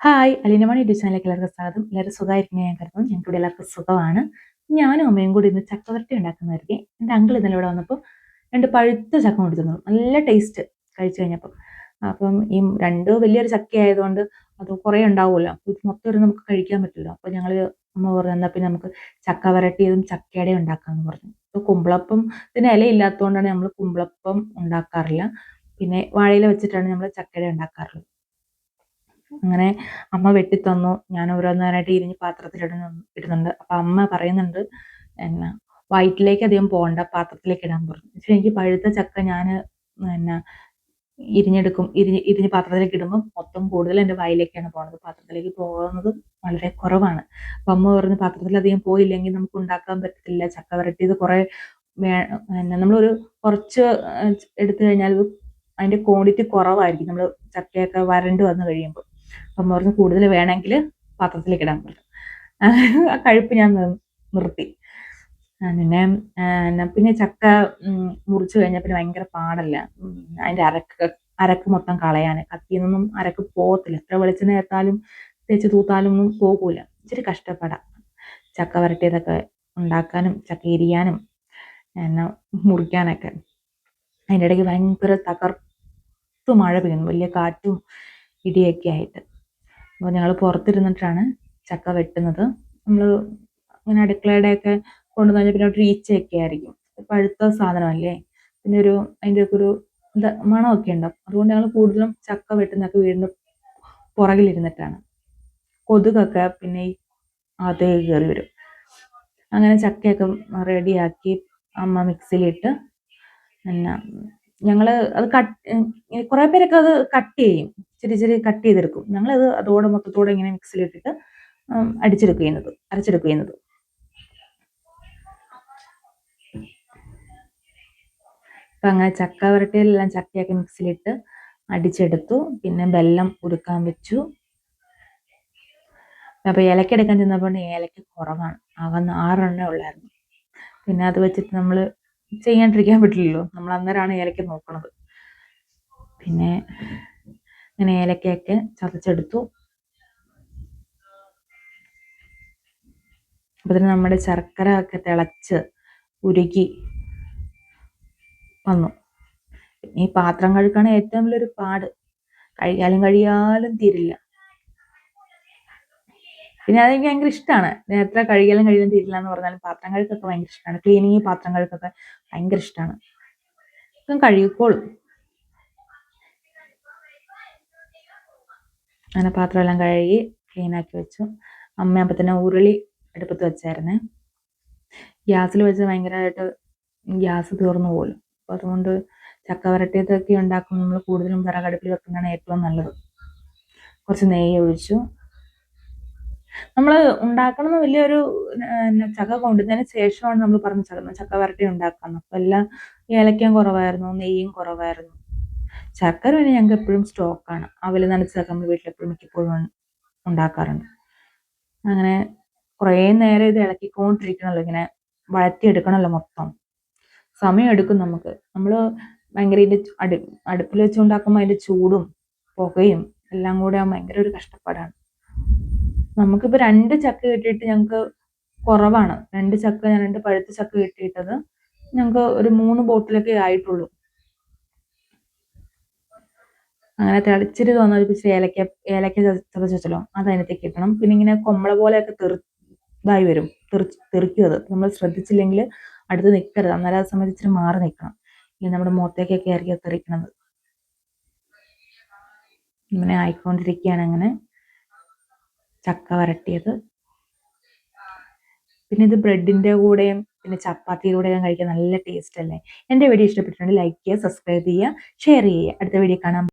Hi, അലീനമണി YouTube ചാനലിലേക്ക് എല്ലാവർക്കും സ്വാഗതം. എല്ലാവരും സുഖമായിരിക്കുന്നത് ഞാൻ കരുതുന്നു. ഞങ്ങൾക്കിവിടെ എല്ലാവർക്കും സുഖമാണ്. ഞാനും അമ്മയും കൂടി ഇന്ന് ചക്കവരട്ടി ഉണ്ടാക്കുന്നതായിരിക്കും. എൻ്റെ അങ്കിൾ ഇന്നലെ ഇവിടെ വന്നപ്പോൾ 2 പഴുത്ത ചക്ക കൊണ്ടു തന്നു. നല്ല ടേസ്റ്റ് കഴിച്ചു കഴിഞ്ഞപ്പം. അപ്പം ഈ 2 വലിയൊരു ചക്ക ആയതുകൊണ്ട് അത് കുറേ ഉണ്ടാവുമല്ലോ. അപ്പോൾ മൊത്തം ഒരു നമുക്ക് കഴിക്കാൻ പറ്റില്ല. അപ്പോൾ ഞങ്ങൾ അമ്മ പറഞ്ഞു എന്നാൽ പിന്നെ നമുക്ക് ചക്ക വരട്ടിയതും ചക്കയുടെയും ഉണ്ടാക്കാമെന്ന് പറഞ്ഞു. ഇപ്പോൾ കുമ്പളപ്പം ഇതിന് ഇലയില്ലാത്തതുകൊണ്ടാണ് നമ്മൾ കുമ്പളപ്പം ഉണ്ടാക്കാറില്ല. പിന്നെ വാഴയില വെച്ചിട്ടാണ് നമ്മൾ ചക്കയുടെ ഉണ്ടാക്കാറുള്ളത്. അങ്ങനെ അമ്മ വെട്ടിത്തന്നു. ഞാൻ ഓരോന്നോരായിട്ട് ഇരിഞ്ഞ് ഇടുന്നുണ്ട്. അപ്പം അമ്മ പറയുന്നുണ്ട് എന്നാ വയറ്റിലേക്ക് അധികം പോകണ്ട, പാത്രത്തിലേക്ക് ഇടാൻ പറഞ്ഞു. പക്ഷേ എനിക്ക് പഴുത്ത ചക്ക ഞാൻ എന്നാ ഇരിഞ്ഞ് പാത്രത്തിലേക്ക് ഇടുമ്പോൾ മൊത്തം കൂടുതൽ എൻ്റെ വായിലേക്കാണ് പോകുന്നത്. പാത്രത്തിലേക്ക് പോകുന്നത് വളരെ കുറവാണ്. അപ്പം അമ്മ പറഞ്ഞു പാത്രത്തിലധികം പോയില്ലെങ്കിൽ നമുക്ക് ഉണ്ടാക്കാൻ പറ്റത്തില്ല. ചക്ക വരട്ടിയത് കുറേ നമ്മളൊരു കുറച്ച് എടുത്തു കഴിഞ്ഞാൽ അതിൻ്റെ ക്വാണ്ടിറ്റി കുറവായിരിക്കും നമ്മൾ ചക്കയൊക്കെ വരണ്ട് വന്ന് കഴിയുമ്പോൾ. അപ്പം പറഞ്ഞു കൂടുതൽ വേണമെങ്കിൽ പാത്രത്തിലേക്ക് ഇടാൻ പറഞ്ഞു. ആ കഴിപ്പ് ഞാൻ നിർത്തി. പിന്നെ ചക്ക മുറിച്ച് കഴിഞ്ഞാൽ പിന്നെ ഭയങ്കര പാടല്ല. അതിൻ്റെ അരക്ക് മൊത്തം കളയാൻ. കത്തിയിൽ നിന്നൊന്നും അരക്ക് പോകത്തില്ല. എത്ര വെളിച്ചെണ്ണ ചേർത്താലും തേച്ച് തൂത്താലും ഒന്നും പോകില്ല. ഇച്ചിരി കഷ്ടപ്പെടാം ചക്ക വരട്ടിയതൊക്കെ ഉണ്ടാക്കാനും ചക്ക എരിയാനും മുറിക്കാനൊക്കെ. അതിൻ്റെ ഇടയ്ക്ക് ഭയങ്കര തകർത്ത് മഴ പെയ്യുന്നു, വലിയ കാറ്റും ഇടിയൊക്കെ ആയിട്ട്. അപ്പോൾ ഞങ്ങൾ പുറത്തിരുന്നിട്ടാണ് ചക്ക വെട്ടുന്നത്. നമ്മൾ ഇങ്ങനെ അടുക്കളയുടെയൊക്കെ കൊണ്ടുവന്ന് കഴിഞ്ഞാൽ പിന്നെ ഒരു ഈച്ചയൊക്കെ ആയിരിക്കും. പഴുത്ത സാധനമല്ലേ, പിന്നെ അതിൻ്റെ ഒക്കെ ഒരു മണമൊക്കെ ഉണ്ടാവും. അതുകൊണ്ട് ഞങ്ങൾ കൂടുതലും ചക്ക വെട്ടുന്നതൊക്കെ വീടിൻ്റെ പുറകിലിരുന്നിട്ടാണ്. കൊതുകൊക്കെ പിന്നെ അതേ കയറി വരും. അങ്ങനെ ചക്കയൊക്കെ റെഡിയാക്കി അമ്മ മിക്സിയിലിട്ട് ഞങ്ങൾ അത് കുറേ പേരൊക്കെ അത് കട്ട് ചെയ്യും, ചെറിയ കട്ട് ചെയ്തെടുക്കും. ഞങ്ങളത് അതോടെ മൊത്തത്തോടെ ഇങ്ങനെ മിക്സിയിലിട്ടിട്ട് അരച്ചെടുക്കുക ചെയ്യുന്നത്. അപ്പം അങ്ങനെ ചക്ക വരട്ടിയെല്ലാം ചക്കയൊക്കെ മിക്സിയിലിട്ട് അടിച്ചെടുത്തു. പിന്നെ വെല്ലം ഉരുക്കാൻ വെച്ചു. അപ്പോൾ ഏലക്ക എടുക്കാൻ ചെന്നപ്പോൾ ഏലക്ക കുറവാണ്, ആകെ 6 എണ്ണേ ഉള്ളായിരുന്നു. പിന്നെ അത് വെച്ചിട്ട് നമ്മൾ ചെയ്യാണ്ടിരിക്കാൻ പറ്റില്ലല്ലോ, നമ്മൾ അന്നേരമാണ് ഏലക്ക നോക്കണത്. പിന്നെ ഇങ്ങനെ ഏലക്കയൊക്കെ ചതച്ചെടുത്തു. അപ്പോൾ തന്നെ നമ്മുടെ ശർക്കര ഒക്കെ തിളച്ച് ഉരുകി വന്നു. ഈ പാത്രം കഴുകാണ് ഏറ്റവും വലിയൊരു പാട്. കഴിയാലും തീരില്ല. പിന്നെ അതെനിക്ക് ഭയങ്കര ഇഷ്ടമാണ്. എത്ര കഴിയാലും തീരില്ല എന്ന് പറഞ്ഞാലും പാത്രം കഴുകൊക്കെ ഭയങ്കര ഇഷ്ടമാണ്. ക്ലീനിങ് പാത്രം കഴുകൊക്കെ ഭയങ്കര ഇഷ്ടമാണ്. ഇപ്പം കഴുകിക്കോളും. അങ്ങനെ പാത്രമെല്ലാം കഴുകി ക്ലീനാക്കി വെച്ചു. അമ്മ അപ്പം തന്നെ ഉരുളി അടുപ്പത്ത് വെച്ചായിരുന്നേ. ഗ്യാസിൽ വെച്ച് ഭയങ്കരമായിട്ട് ഗ്യാസ് തീർന്നു പോലും. അപ്പോൾ അതുകൊണ്ട് ചക്ക വരട്ടിയതൊക്കെ ഉണ്ടാക്കുമ്പോൾ നമ്മൾ കൂടുതലും വിറകടുപ്പിൽ വെക്കുന്നതാണ് ഏറ്റവും നല്ലത്. കുറച്ച് നെയ്യ് ഒഴിച്ചു. നമ്മൾ ഉണ്ടാക്കണമെന്ന് വലിയൊരു ചക്ക കൊണ്ടുവന്നതിന് ശേഷമാണ് നമ്മൾ പറഞ്ഞ ചക്ക വരട്ടി ഉണ്ടാക്കുന്നത്. അപ്പോൾ എല്ലാം ഏലക്കയും കുറവായിരുന്നു, നെയ്യും കുറവായിരുന്നു. ശർക്കര പിന്നെ ഞങ്ങൾക്ക് എപ്പോഴും സ്റ്റോക്കാണ്. അവൽ നനച്ച് ചക്ക നമ്മൾ വീട്ടിലെപ്പോഴും മിക്കപ്പോഴും ഉണ്ടാക്കാറുണ്ട്. അങ്ങനെ കുറേ നേരം ഇത് ഇളക്കിക്കൊണ്ടിരിക്കണമല്ലോ, ഇങ്ങനെ വഴറ്റിയെടുക്കണമല്ലോ മൊത്തം. സമയം എടുക്കും നമുക്ക്. നമ്മൾ ഭയങ്കര ഇതിൻ്റെ അടുപ്പിൽ വെച്ചുണ്ടാക്കുമ്പോൾ അതിൻ്റെ ചൂടും പുകയും എല്ലാം കൂടെ ഭയങ്കര ഒരു കഷ്ടപ്പാടാണ്. നമുക്കിപ്പോൾ 2 ചക്ക കിട്ടിയിട്ട് ഞങ്ങൾക്ക് കുറവാണ്. 2 പഴുത്ത ചക്ക കിട്ടിയിട്ടത് ഞങ്ങൾക്ക് ഒരു 3 ബോട്ടിലൊക്കെ ആയിട്ടുള്ളൂ. അങ്ങനെ തിളച്ചിട്ട് തോന്നുന്നത് ഇച്ചിരി ഏലക്ക ചതച്ച് വെച്ചല്ലോ, അത് അതിനകത്തേക്ക് ഇടണം. പിന്നെ ഇങ്ങനെ കൊമ്പള പോലെയൊക്കെ ഇതായി വരും, തെറിക്കും. അത് നമ്മൾ ശ്രദ്ധിച്ചില്ലെങ്കിൽ അടുത്ത് നിൽക്കരുത്. അന്നേരം ആ സമയത്ത് ഇച്ചിരി മാറി നിൽക്കണം. ഇനി നമ്മുടെ മുഖത്തേക്കൊക്കെ ആയിരിക്കും തെറിക്കണത്. ഇങ്ങനെ ആയിക്കൊണ്ടിരിക്കുകയാണ് അങ്ങനെ ചക്ക വരട്ടിയത്. പിന്നെ ഇത് ബ്രെഡിൻ്റെ കൂടെയും പിന്നെ ചപ്പാത്തിയുടെ കൂടെയും കഴിക്കാൻ നല്ല ടേസ്റ്റ് അല്ലേ. എൻ്റെ വീഡിയോ ഇഷ്ടപ്പെട്ടിട്ടുണ്ടെങ്കിൽ ലൈക്ക് ചെയ്യുക, സബ്സ്ക്രൈബ് ചെയ്യുക, ഷെയർ ചെയ്യുക. അടുത്ത വീഡിയോ കാണാം.